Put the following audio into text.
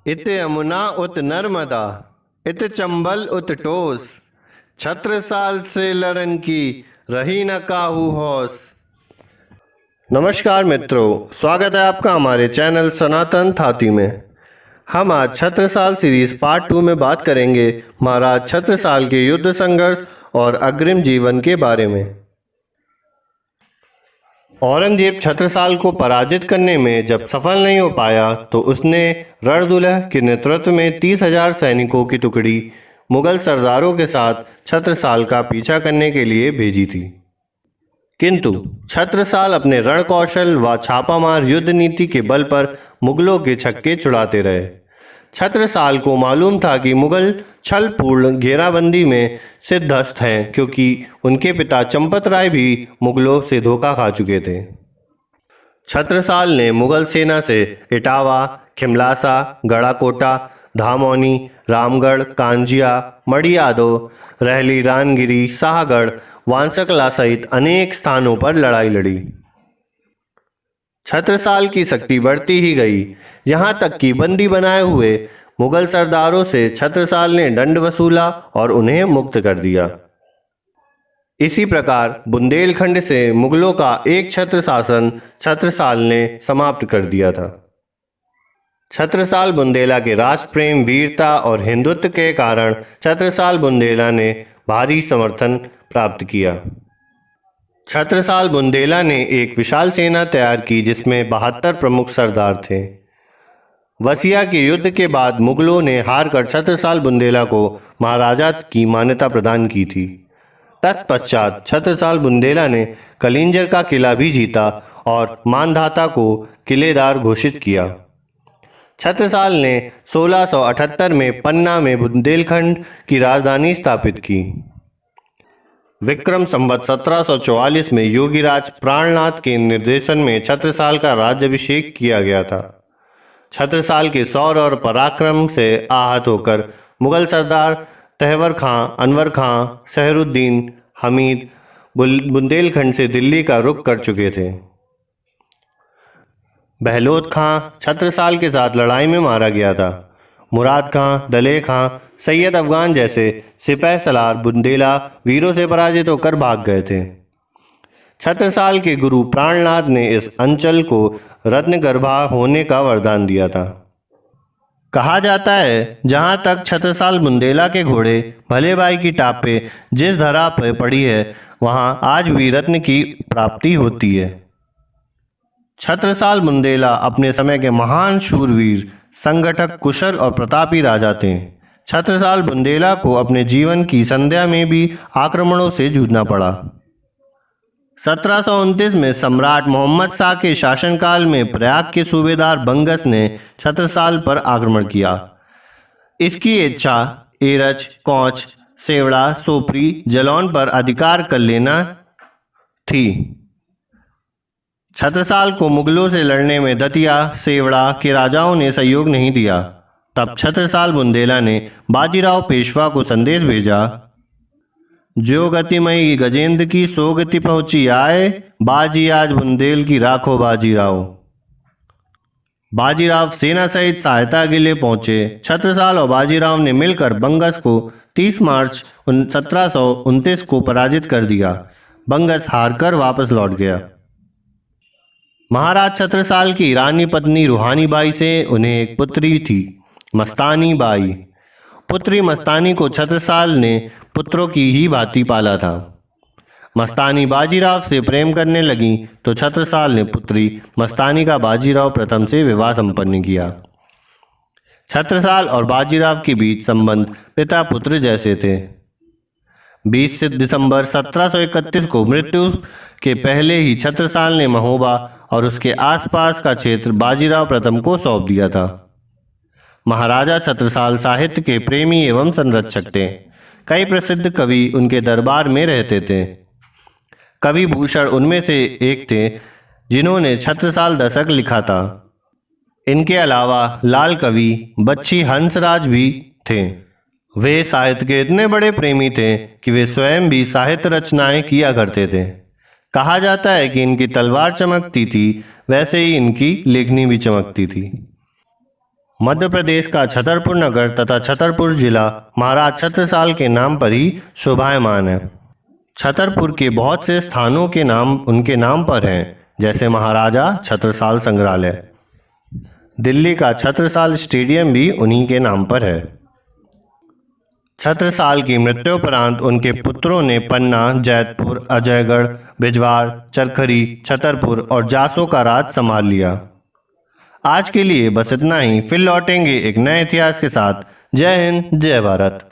इत यमुना उत नर्मदा, इत चंबल उत टोस, छत्रसाल से लड़न की रही न काहू होश। नमस्कार मित्रों, स्वागत है आपका हमारे चैनल सनातन थाती में। हम आज छत्रसाल सीरीज पार्ट 2 में बात करेंगे महाराज छत्रसाल के युद्ध संघर्ष और अग्रिम जीवन के बारे में। औरंगजेब छत्रसाल को पराजित करने में जब सफल नहीं हो पाया तो उसने रणदुलह के नेतृत्व में 30,000 सैनिकों की टुकड़ी मुगल सरदारों के साथ छत्रसाल का पीछा करने के लिए भेजी थी। किंतु छत्रसाल अपने रण कौशल व छापामार युद्ध नीति के बल पर मुगलों के छक्के छुड़ाते रहे। छत्रसाल को मालूम था कि मुगल छलपूर्ण घेराबंदी में सिद्धस्त हैं, क्योंकि उनके पिता चंपत राय भी मुगलों से धोखा खा चुके थे। छत्रसाल ने मुगल सेना से इटावा, खिमलासा, गढ़ाकोटा, धामौनी, रामगढ़, कांजिया, मड़ियादो, रहली, रानगिरी, शाहगढ़, वांसकला सहित अनेक स्थानों पर लड़ाई लड़ी। छत्रसाल की शक्ति बढ़ती ही गई, यहाँ तक कि बंदी बनाए हुए मुगल सरदारों से छत्रसाल ने दंड वसूला और उन्हें मुक्त कर दिया। इसी प्रकार बुंदेलखंड से मुगलों का एक छत्र शासन छत्रसाल ने समाप्त कर दिया था। छत्रसाल बुंदेला के राष्ट्रप्रेम, वीरता और हिंदुत्व के कारण छत्रसाल बुंदेला ने भारी समर्थन प्राप्त किया। छत्रसाल बुंदेला ने एक विशाल सेना तैयार की जिसमें 72 प्रमुख सरदार थे। वसिया के युद्ध के बाद मुगलों ने हारकर छत्रसाल बुंदेला को महाराजा की मान्यता प्रदान की थी। तत्पश्चात छत्रसाल बुंदेला ने कलिंजर का किला भी जीता और मानधाता को किलेदार घोषित किया। छत्रसाल ने 1678 में पन्ना में बुंदेलखंड की राजधानी स्थापित की। विक्रम संवत 1744 में योगीराज प्राणनाथ के निर्देशन में छत्रसाल का राज्याभिषेक किया गया था। छत्रसाल के शौर्य और पराक्रम से आहत होकर मुगल सरदार तहवर खां, अनवर खां, सहरुद्दीन, हमीद बुंदेलखंड से दिल्ली का रुख कर चुके थे। बहलोद खां छत्रसाल के साथ लड़ाई में मारा गया था। मुराद खां, दले खां, सैयद अफगान जैसे सिपह सलार बुंदेला वीरों से पराजित होकर भाग गए थे। छत्रसाल के गुरु प्राणनाथ ने इस अंचल को रत्नगर्भा होने का वरदान दिया था। कहा जाता है जहां तक छत्रसाल बुंदेला के घोड़े भले भाई की टाप पे जिस धरा पे पड़ी है वहां आज भी रत्न की प्राप्ति होती है। छत्रसाल बुंदेला अपने समय के महान शूरवीर, संगठक, कुशल और प्रतापी राजा थे। छत्रसाल बुंदेला को अपने जीवन की संध्या में भी आक्रमणों से जूझना पड़ा। 1729 में सम्राट मोहम्मद शाह के शासनकाल में प्रयाग के सूबेदार बंगस ने छत्रसाल पर आक्रमण किया। इसकी इच्छा एरच, कौच, सेवड़ा, सोपरी, जलौन पर अधिकार कर लेना थी। छत्रसाल को मुगलों से लड़ने में दतिया, सेवड़ा के राजाओं ने सहयोग नहीं दिया। तब छत्रसाल बुंदेला ने बाजीराव पेशवा को संदेश भेजा, जो गतिमयी गजेंद्र की सो गति पहुंची आए, बाजी आज बुंदेल की राखो बाजीराव। बाजीराव सेना सहित सहायता के लिए पहुंचे। छत्रसाल और बाजीराव ने मिलकर बंगस को 30 मार्च 1729 को पराजित कर दिया। बंगस हारकर वापस लौट गया। महाराज छत्रसाल की रानी पत्नी रूहानी बाई से उन्हें एक पुत्री थी, मस्तानी बाई। पुत्री मस्तानी को छत्रसाल ने पुत्रों की ही भांति पाला था। मस्तानी बाजीराव से प्रेम करने लगी तो छत्रसाल ने पुत्री मस्तानी का बाजीराव प्रथम से विवाह संपन्न किया। छत्रसाल और बाजीराव के बीच संबंध पिता पुत्र जैसे थे। 20 दिसंबर 1731 को मृत्यु के पहले ही छत्रसाल ने महोबा और उसके आसपास का क्षेत्र बाजीराव प्रथम को सौंप दिया था। महाराजा छत्रसाल साहित्य के प्रेमी एवं संरक्षक थे। कई प्रसिद्ध कवि उनके दरबार में रहते थे। कवि भूषण उनमें से एक थे जिन्होंने छत्रसाल दशक लिखा था। इनके अलावा लाल कवि बच्ची हंसराज भी थे। वे साहित्य के इतने बड़े प्रेमी थे कि वे स्वयं भी साहित्य रचनाएं किया करते थे। कहा जाता है कि इनकी तलवार चमकती थी, वैसे ही इनकी लेखनी भी चमकती थी। मध्य प्रदेश का छतरपुर नगर तथा छतरपुर जिला महाराज छत्रसाल के नाम पर ही शोभायमान है। छतरपुर के बहुत से स्थानों के नाम उनके नाम पर हैं, जैसे महाराजा छत्रसाल संग्रहालय। दिल्ली का छत्रसाल स्टेडियम भी उन्हीं के नाम पर है। छत्रसाल की मृत्युपरांत उनके पुत्रों ने पन्ना, जैतपुर, अजयगढ़, बिजवाड़, चरखरी, छतरपुर और जासों का राज संभाल लिया। आज के लिए बस इतना ही। फिर लौटेंगे एक नए इतिहास के साथ। जय हिंद, जय भारत।